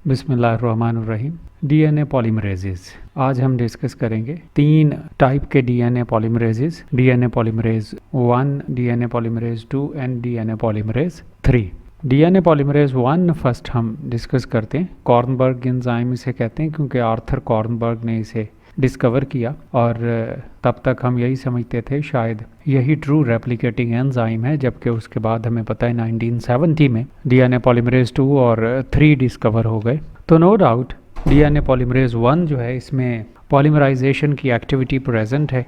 बिस्मिल्लाहिर्रहमानिर्रहीम। DNA polymerases आज हम डिस्कस करेंगे 3 टाइप के DNA polymerases, DNA polymerase 1, DNA polymerase 2 and DNA polymerase 3। DNA polymerase 1 first हम डिस्कस करते हैं। कॉर्नबर्ग एंजाइम इसे कहते हैं क्योंकि आर्थर कॉर्नबर्ग ने इसे डिस्कवर किया और तब तक हम यही समझते थे शायद यही ट्रू रेप्लिकेटिंग एंजाइम है, जबकि उसके बाद हमें पता है 1970 में डीएनए पॉलीमरेज 2 और 3 डिस्कवर हो गए। तो नो डाउट डीएनए पॉलीमरेज 1 जो है इसमें पॉलीमराइजेशन की एक्टिविटी प्रेजेंट है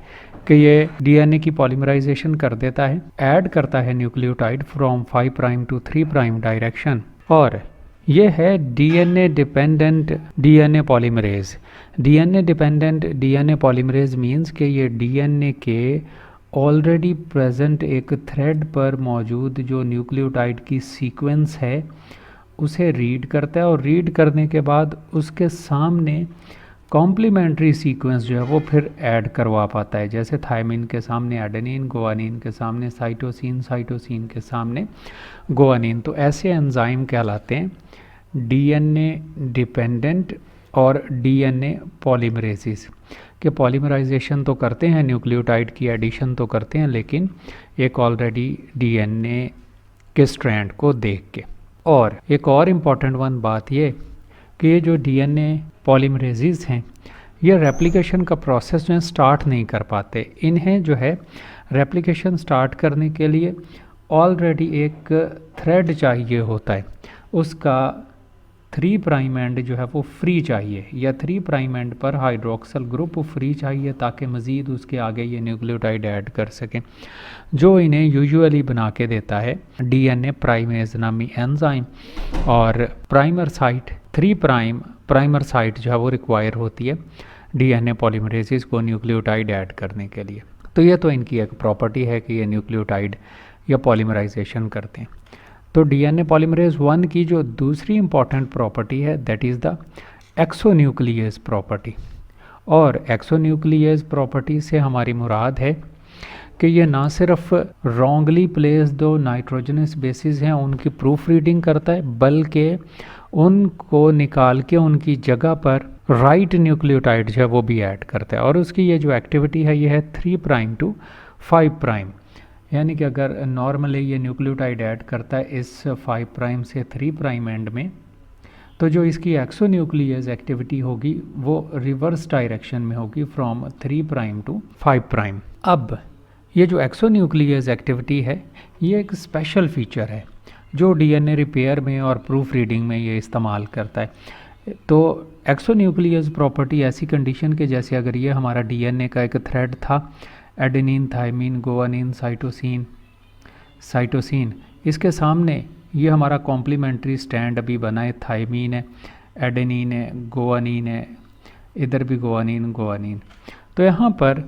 कि ये डीएनए की पॉलीमराइजेशन कर देता है, ऐड करता है nucleotide from 5 prime to 3 prime direction, और ये है DNA dependent DNA polymerase. DNA dependent DNA polymerase means कि ये डीएनए के ऑलरेडी प्रेजेंट एक थ्रेड पर मौजूद जो न्यूक्लियोटाइड की सीक्वेंस है उसे रीड करता है, और रीड करने के बाद उसके सामने कॉम्प्लीमेंट्री सीक्वेंस जो है वो फिर ऐड करवा पाता है। जैसे थायमिन के सामने एडेनिन, गुआनिन के सामने साइटोसिन, साइटोसिन के सामने गुआनिन। तो ऐसे एंजाइम कहलाते हैं डीएनए डिपेंडेंट और डीएनए पॉलीमरेसिस के पॉलीमराइजेशन तो करते हैं, न्यूक्लियोटाइड की एडिशन तो करते हैं, लेकिन एक ऑलरेडी डीएनए के स्ट्रैंड को देख के। और एक और इम्पॉर्टेंट वन बात ये कि ये जो डीएनए पॉलीमरेसिस हैं ये रेप्लिकेशन का प्रोसेस जो है स्टार्ट नहीं कर पाते। इन्हें जो है रेप्लिकेशन स्टार्ट करने के लिए ऑलरेडी एक थ्रेड चाहिए होता है, उसका 3 प्राइम एंड जो है वो फ्री चाहिए, या 3 प्राइम एंड पर हाइड्रोक्सल ग्रुप फ्री चाहिए ताकि मज़ीद उसके आगे ये न्यूक्लियोटाइड ऐड कर सकें, जो इन्हें यूजुअली बना के देता है डीएनए प्राइमेज नामी एंजाइम। और प्राइमर साइट 3 प्राइमर साइट जो है वो रिक्वायर होती है डीएनए पॉलीमरेसिस को न्यूक्लियोटाइड ऐड करने के लिए। तो ये तो इनकी एक प्रॉपर्टी है कि ये न्यूक्लियोटाइड या पॉलीमराइजेशन करते हैं। तो डीएनए पॉलीमरेज 1 की जो दूसरी इंपॉर्टेंट प्रॉपर्टी है that is the exonuclease property. और एक्सोन्यूक्लियस प्रॉपर्टी से हमारी मुराद है कि ये ना सिर्फ रॉन्गली प्लेस दो नाइट्रोजनस बेसिस हैं उनकी प्रूफ रीडिंग करता है, बल्कि उनको निकाल के उनकी जगह पर राइट न्यूक्लियोटाइड जो है वो भी ऐड करता है। और उसकी ये जो एक्टिविटी है ये है 3 प्राइम टू 5 प्राइम, यानी कि अगर नॉर्मली ये न्यूक्लियोटाइड ऐड करता है इस 5 प्राइम से 3 प्राइम एंड में, तो जो इसकी एक्सोन्यूक्लियस एक्टिविटी होगी वो रिवर्स डायरेक्शन में होगी फ्रॉम 3 प्राइम टू 5 प्राइम। अब ये जो एक्सोन्यूक्लियस एक्टिविटी है ये एक स्पेशल फीचर है जो डीएनए रिपेयर में और प्रूफ रीडिंग में ये इस्तेमाल करता है। तो एक्सोन्यूक्लियस प्रॉपर्टी ऐसी कंडीशन के जैसे अगर ये हमारा डीएनए का एक थ्रेड था, एडेनिन, थायमिन, गुआनिन, साइटोसिन, इसके सामने ये हमारा कॉम्प्लीमेंट्री स्टैंड अभी बना है, थायमिन है, एडेनिन है, गुआनिन है, इधर भी गुआनिन। तो यहाँ पर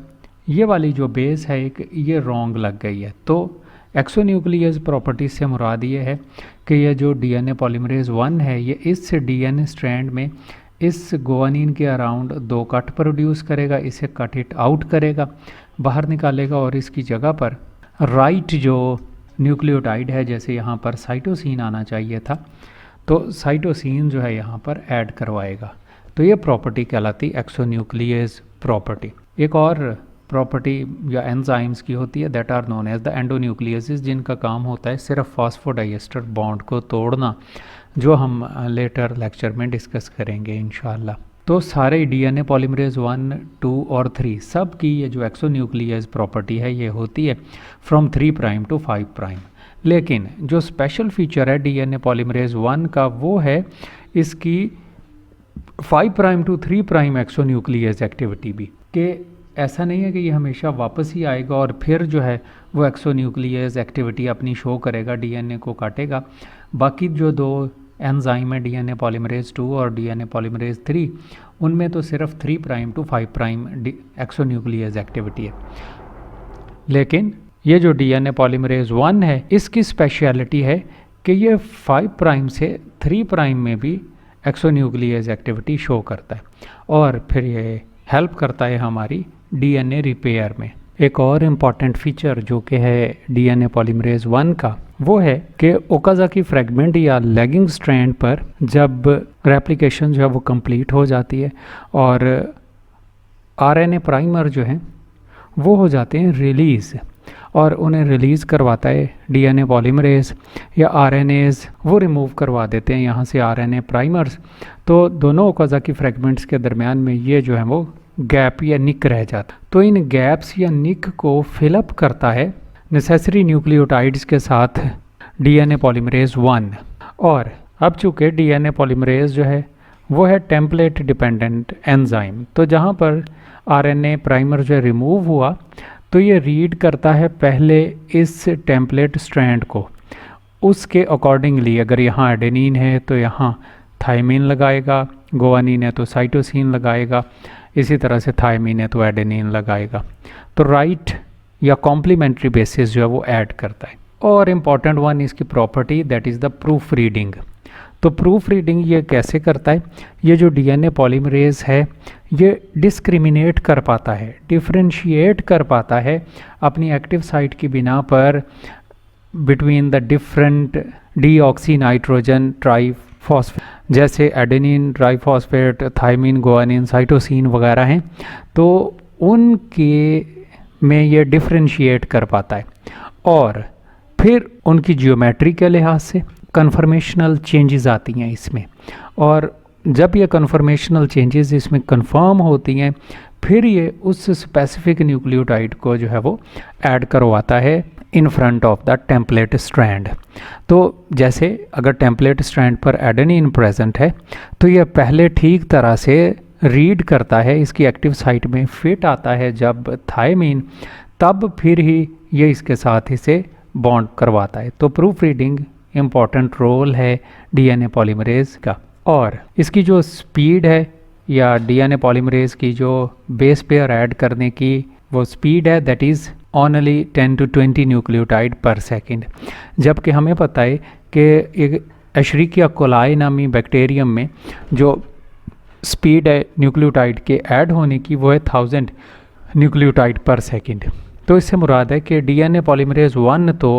ये वाली जो बेस है एक ये रॉन्ग लग गई है। तो एक्सोन्यूक्लियस प्रॉपर्टी से मुराद ये है कि ये जो डीएनए पॉलीमरेज 1 है ये इस डीएनए स्ट्रैंड में इस गुआनिन के अराउंड 2 कट प्रोड्यूस करेगा, इसे कट इट आउट करेगा, बाहर निकालेगा, और इसकी जगह पर राइट जो न्यूक्लियोटाइड है, जैसे यहाँ पर साइटोसिन आना चाहिए था, तो साइटोसिन जो है यहाँ पर ऐड करवाएगा। तो ये प्रॉपर्टी कहलाती एक्सोन्यूक्लियस प्रॉपर्टी। एक और प्रॉपर्टी या एंजाइम्स की होती है that are known as the endonucleases, जिनका काम होता है सिर्फ फॉस्फोडाइएस्टर बॉन्ड को तोड़ना, जो हम लेटर लेक्चर में डिस्कस करेंगे इंशाल्लाह। तो सारे डीएनए पॉलीमरेज 1, 2 और 3 सब की ये जो एक्सोन्यूक्लियस प्रॉपर्टी है ये होती है फ्रॉम 3 प्राइम टू 5 प्राइम। लेकिन जो स्पेशल फीचर है डीएनए पॉलीमरेज 1 का वो है इसकी 5 prime to 3 prime exonuclease activity भी, कि ऐसा नहीं है कि ये हमेशा वापस ही आएगा और फिर जो है वो एक्सोन्यूक्लियस एक्टिविटी अपनी शो करेगा, डीएनए को काटेगा। बाकी जो 2 एंजाइम है डीएनए पॉलीमरेज 2 और डीएनए पॉलीमरेज 3, उनमें तो सिर्फ 3 prime to 5 prime exonuclease activity है। लेकिन ये जो डीएनए पॉलीमरेज 1 है इसकी स्पेशलिटी है कि ये 5 प्राइम से 3 प्राइम में भी एक्सोन्यूक्लियस एक्टिविटी शो करता है, और फिर ये हेल्प करता है हमारी डीएनए रिपेयर में। एक और इम्पॉर्टेंट फीचर जो कि है डीएनए पॉलीमरेज 1 का, वो है कि ओकाज़ाकी फ्रैगमेंट या लैगिंग स्ट्रैंड पर जब रेप्लिकेशन जो है वो कंप्लीट हो जाती है और आरएनए प्राइमर जो है वो हो जाते हैं रिलीज़, और उन्हें रिलीज़ करवाता है डीएनए पॉलीमरेज या आरएनएज, वो रिमूव करवा देते हैं यहाँ से आरएनए प्राइमर्स। तो दोनों ओकाज़ाकी फ्रैगमेंट्स के दरमियान में ये जो है वो गैप या निक रह जाता। तो इन गैप्स या निक को फिलअप करता है नेसेसरी न्यूक्लियोटाइड्स के साथ डीएनए पॉलीमरेज 1। और अब चूँकि डीएनए पॉलीमरेज जो है वो है टेम्पलेट डिपेंडेंट एंजाइम, तो जहाँ पर आरएनए प्राइमर जो है रिमूव हुआ तो ये रीड करता है पहले इस टेम्पलेट स्ट्रैंड को, उसके अकॉर्डिंगली अगर यहाँ एडेनिन है तो यहाँ थायमिन लगाएगा, गुआनिन है तो साइटोसिन लगाएगा, इसी तरह से थायमिन है तो एडेनिन लगाएगा। तो राइट या कॉम्प्लीमेंट्री बेसिस जो है वो ऐड करता है। और इम्पॉर्टेंट वन इसकी property that is the proof reading. तो प्रूफ रीडिंग ये कैसे करता है, ये जो डीएनए पॉलीमरेज है ये डिस्क्रिमिनेट कर पाता है, डिफरेंशिएट कर पाता है अपनी एक्टिव साइट की बिना पर between the different deoxy nitrogen triphosphate, जैसे adenine triphosphate, thymine, guanine, cytosine वगैरह हैं, तो उनके में ये डिफरेंशिएट कर पाता है। और फिर उनकी जियोमेट्री के लिहाज से कन्फर्मेशनल चेंजेस आती हैं इसमें, और जब ये कन्फर्मेशनल चेंजेस इसमें कंफर्म होती हैं फिर ये उस स्पेसिफिक न्यूक्लियोटाइड को जो है वो ऐड करवाता है in front of the template strand. तो जैसे अगर टेम्पलेट स्ट्रैंड पर एडेनिन प्रेजेंट है तो ये पहले ठीक तरह से रीड करता है, इसकी एक्टिव साइट में फिट आता है जब थायमिन, तब फिर ही ये इसके साथ इसे बॉन्ड करवाता है। तो प्रूफ रीडिंग इम्पॉर्टेंट रोल है डीएनए पॉलीमरेज का। और इसकी जो स्पीड है या डीएनए पॉलीमरेज की जो बेस पेयर ऐड करने की वो स्पीड है that is only 10 to 20 nucleotide पर सेकेंड, जबकि हमें पता है कि एक एशरिकिया कोलाई नामी बैक्टीरियम में जो स्पीड है न्यूक्लियोटाइड के ऐड होने की वो है 1000 न्यूक्लियोटाइड पर सेकेंड। तो इससे मुराद है कि डीएनए पॉलीमरेज 1 तो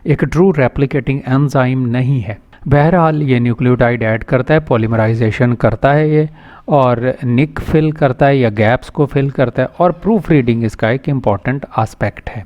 एक ट्रू रेप्लिकेटिंग एंजाइम नहीं है। बहरहाल ये न्यूक्लियोटाइड ऐड करता है, पॉलीमराइजेशन करता है ये, और निक फिल करता है या गैप्स को फिल करता है, और प्रूफ रीडिंग इसका एक इम्पॉर्टेंट आस्पेक्ट है।